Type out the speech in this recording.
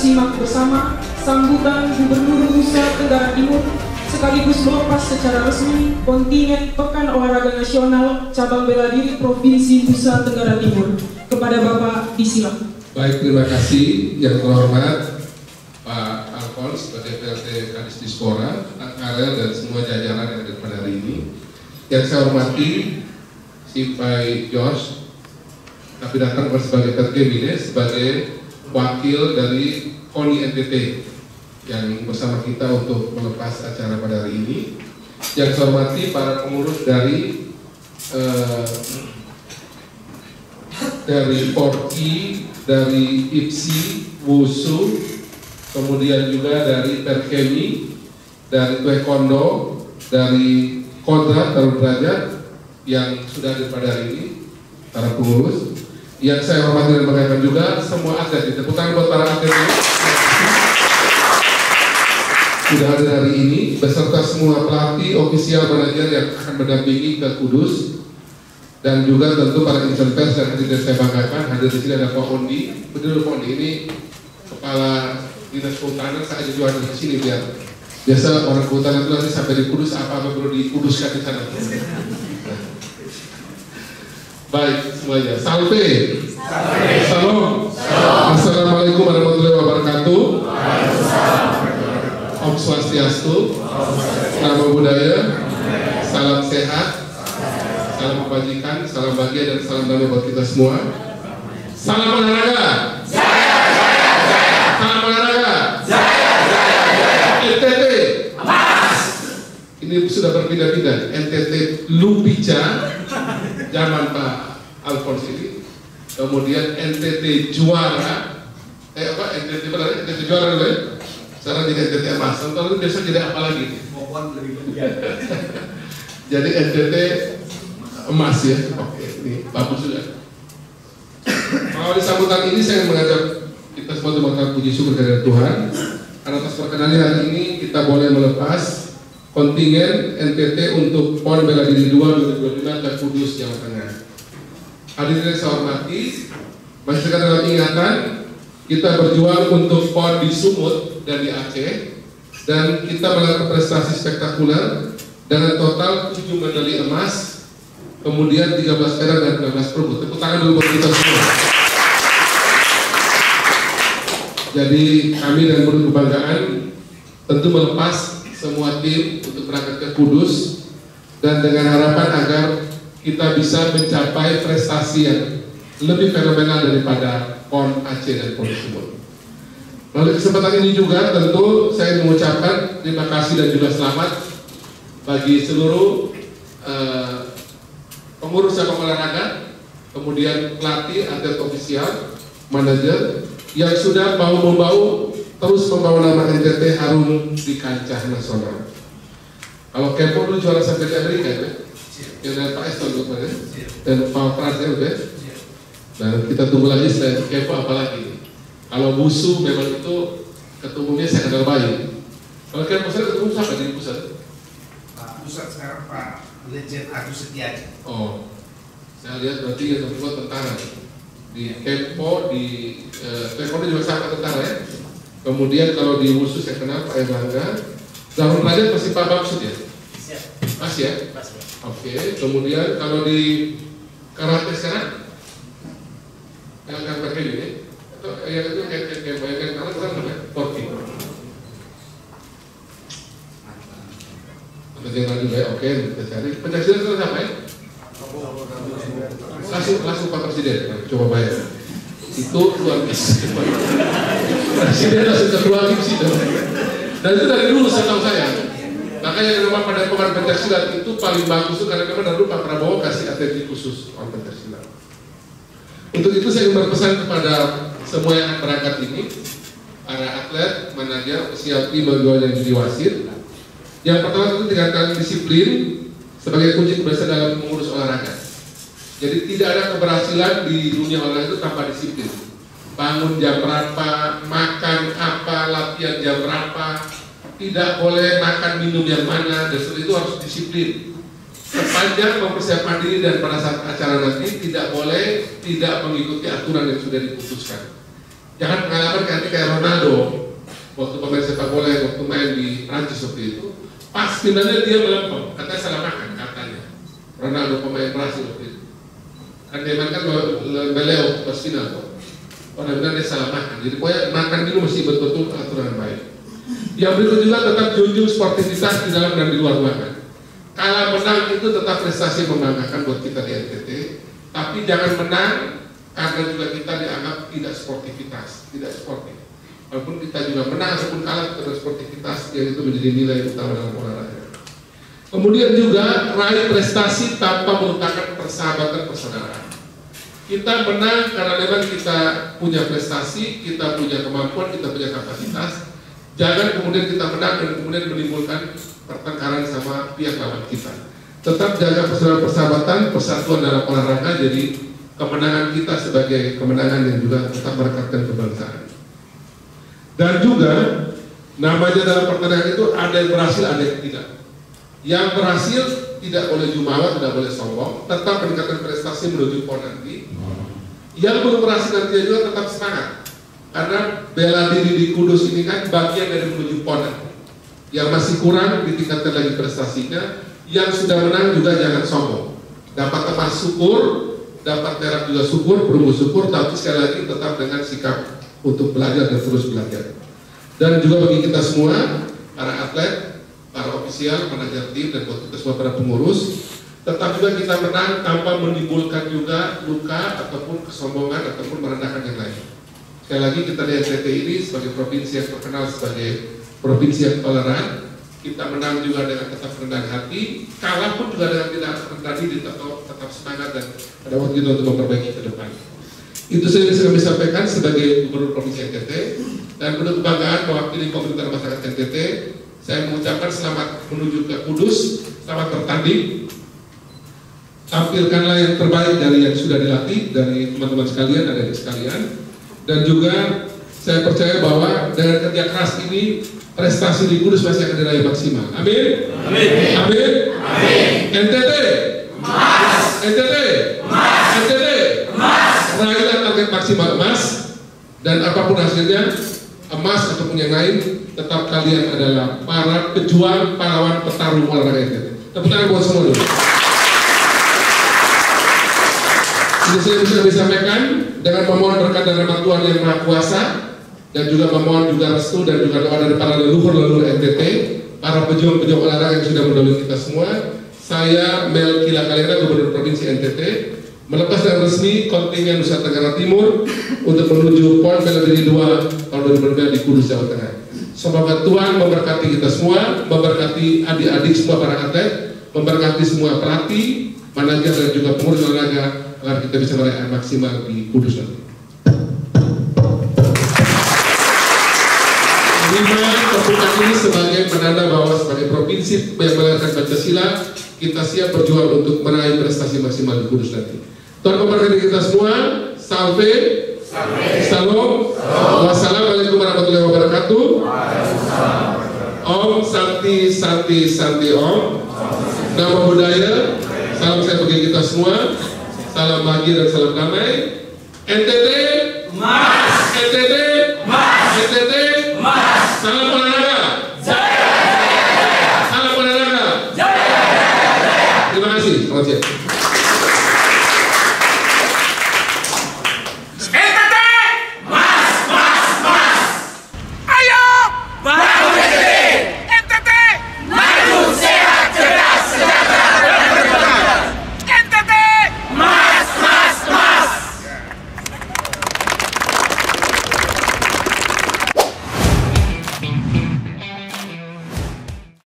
simak bersama sambutan Gubernur Nusa Tenggara Timur sekaligus melepas secara resmi kontingen Pekan Olahraga Nasional Cabang Bela Diri Provinsi Nusa Tenggara Timur. Kepada Bapak disilakan. Baik, terima kasih yang terhormat Pak Alfons sebagai PLT Kadis Dispora, Pak Karel dan semua jajaran yang ada pada hari ini. Yang saya hormati si Pak George, tapi datang sebagai PLT sebagai wakil dari KONI NTT yang bersama kita untuk melepas acara pada hari ini. Yang saya hormati para pengurus dari Porki, dari IPSI, WUSU, kemudian juga dari Perkemi, dari Taekwondo, dari Kodrat Tarun Derajat yang sudah ada pada hari ini, para pengurus. Yang saya hormati dan banggakan juga semua atlet. Tepuk tangan buat para atlet ini. Sudah ada hari ini beserta semua pelatih, ofisial, manajer yang akan mendampingi ke Kudus, dan juga tentu para insan pers yang hadir dan saya banggakan. Hadir di sini ada Pak Ondi. Betul Pak Ondi, ini kepala dinas kehutanan. Saya juga ada di sini biar biasa orang kehutanan itu nanti sampai di Kudus apa perlu dikuduskan di sana. Baik semuanya, salve, salam, assalamualaikum warahmatullahi wabarakatuh. Om Swastiastu, Namo Buddhaya, salam sehat, salam kebajikan, salam bahagia dan salam damai buat kita semua. Salam olahraga. Salam olahraga. NTT. Ini sudah berpindah-pindah. NTT Lupica zaman Pak Alfons ini. Kemudian NTT juara. NTT benar? NTT juara dulu ya. Sekarang jadi NTT emas. Kalau itu biasa jadi apa lagi? Jadi NTT emas ya. Oke, ini bagus juga. Kalau di sambutan ini saya mengajak kita semua untuk puji syukur kepada Tuhan. Atas perkenalan hari ini kita boleh melepas kontingen NTT untuk PON Bela Diri 2 2025 ke Kudus, Jawa Tengah. Hadirin yang saya hormati, masih dalam ingatan kita berjuang untuk PON di Sumut dan di Aceh, dan kita melakukan prestasi spektakuler dengan total 7 medali emas, kemudian 13 perak dan 13 perunggu. Tepuk tangan dulu buat kita semua. Jadi kami dan berkebanggaan tentu melepas semua tim untuk berangkat ke Kudus, dan dengan harapan agar kita bisa mencapai prestasi yang lebih fenomenal daripada PON Aceh dan PON Sumut. Melalui kesempatan ini juga tentu saya mengucapkan terima kasih dan juga selamat bagi seluruh pengurus cabang olahraga, kemudian pelatih, atlet ofisial, manajer yang sudah mau terus membawa nama NTT harum di kancah nasional. Kalau Kepo dulu juara sampai di Amerika ya, yang dari Pak Eston ya, dan Pak Frans ya udah. Dan kita tunggu lagi selain Kepo apa lagi. Kalau musuh memang itu ketumumnya saya kenal baik. Kalau Kepo saya ketemu siapa di pusat? Pak Pusat sekarang Pak Legend Agus Setiaji. Oh, saya lihat berarti yang kedua tentara di Kepo, di Kepo juga sama tentara ya. Kemudian kalau di Wusu saya kenal Pak Erlangga. Zaman pelajar masih Pak Bamsud ya? Siap. Masih ya? Masih. Oke, kemudian kalau di karate sekarang yang pakai ini atau yang itu kayak bayangkan karate sekarang apa? Porki. Atau jenderal juga ya? Oke, kita cari. Pencaksilat itu siapa ya? Langsung Pak Presiden. Coba bayar. Itu luar biasa. Presiden langsung ketua IPSI itu. Dan itu dari dulu setahu saya. Makanya memang pada pekan pencaksilat itu paling bagus itu karena memang dulu Pak Prabowo kasih atensi khusus soal pencaksilat. Untuk itu saya ingin berpesan kepada semua yang berangkat ini, para atlet, manajer, ofisial tim, yang jadi wasit. Yang pertama itu tingkatkan disiplin sebagai kunci keberhasilan dalam mengurus olahraga. Jadi tidak ada keberhasilan di dunia olahraga itu tanpa disiplin. Bangun jam berapa, makan apa, latihan jam berapa, tidak boleh makan minum yang mana, dan itu harus disiplin. Sepanjang mempersiapkan diri dan pada saat acara nanti tidak boleh tidak mengikuti aturan yang sudah diputuskan. Jangan pengalaman kayak Ronaldo waktu pemain sepak bola yang waktu main di Prancis waktu itu, pas finalnya dia melempem, katanya salah makan katanya. Ronaldo pemain Brasil waktu itu. Kan dia makan Leo pas final kok. Orang bilang dia salah makan. Jadi pokoknya makan dulu mesti betul-betul aturan yang baik. Yang berikut juga tetap junjung sportivitas di dalam dan di luar ruangan. Kalah menang itu tetap prestasi membanggakan buat kita di NTT, tapi jangan menang karena juga kita dianggap tidak sportivitas, tidak sportif. Walaupun kita juga menang ataupun kalah terhadap sportivitas, yang itu menjadi nilai utama dalam olahraga. Kemudian juga raih prestasi tanpa melupakan persahabatan persaudaraan. Kita menang karena memang kita punya prestasi, kita punya kemampuan, kita punya kapasitas. Jangan kemudian kita menang dan kemudian menimbulkan pertengkaran sama pihak lawan kita. Tetap jaga persaudaraan persahabatan, persatuan dalam olahraga, jadi kemenangan kita sebagai kemenangan yang juga tetap merekatkan kebangsaan. Dan juga namanya dalam pertandingan itu ada yang berhasil, ada yang tidak. Yang berhasil tidak boleh jumawa, tidak boleh sombong, tetap meningkatkan prestasi menuju PON nanti. Yang belum berhasil nanti juga tetap semangat, karena bela diri di Kudus ini kan bagian dari menuju PON nanti. Yang masih kurang ditingkatkan lagi prestasinya. Yang sudah menang juga jangan sombong. Dapat emas syukur, dapat perak juga syukur, perunggu syukur, tapi sekali lagi tetap dengan sikap untuk belajar dan terus belajar. Dan juga bagi kita semua, para atlet, para ofisial, manajer tim, dan buat kita semua para pengurus, tetap juga kita menang tanpa menimbulkan juga luka ataupun kesombongan ataupun merendahkan yang lain. Sekali lagi kita di NTT ini sebagai provinsi yang terkenal sebagai provinsi yang toleran, kita menang juga dengan tetap rendah hati, kalah pun juga dengan tidak rendah diri, tetap semangat dan ada waktu kita untuk memperbaiki ke depan. Itu saya bisa kami sampaikan sebagai Gubernur Provinsi NTT, dan penuh kebanggaan mewakili pemerintah masyarakat NTT. Saya mengucapkan selamat menuju ke Kudus, selamat bertanding. Tampilkanlah yang terbaik dari yang sudah dilatih dari teman-teman sekalian, adik-adik sekalian, dan juga saya percaya bahwa dengan kerja keras ini prestasi di Kudus masih akan diraih maksimal. Amin. Amin. Amin. Amin. NTT. Emas. NTT. Emas. NTT. Emas. Raihlah target maksimal emas, dan apapun hasilnya, emas ataupun yang lain, tetap kalian adalah para pejuang, pahlawan, petarung olahraga NTT. Tepuk tangan buat semua dulu. Ini saya bisa disampaikan dengan memohon berkat dari Rahmat Tuhan yang Maha Kuasa, dan juga memohon juga restu dan juga doa dari para leluhur NTT, para pejuang-pejuang olahraga yang sudah mendahului kita semua. Saya Melki Lakalena, Gubernur Provinsi NTT, melepas dan resmi kontingen Nusa Tenggara Timur untuk menuju PON Bela Diri 2 tahun 2019 di Kudus, Jawa Tengah. Semoga Tuhan memberkati kita semua, memberkati adik-adik semua para atlet, memberkati semua pelatih, manajer dan juga pengurus olahraga, agar kita bisa meraih maksimal di Kudus nanti. Keputusan ini sebagai penanda bahwa sebagai provinsi yang melahirkan Pancasila, kita siap berjuang untuk meraih prestasi maksimal di Kudus nanti. Tuhan memberkati kita semua. Salve, Salam, wassalamualaikum warahmatullahi wabarakatuh. Om Santi Santi Santi Om. Nama budaya. Salam sehat bagi kita semua. Salam bahagia dan salam damai. NTT Emas. NTT Emas. NTT Emas. Salam olahraga. Jaya. Salam olahraga. Jaya. Terima kasih. Selamat siang.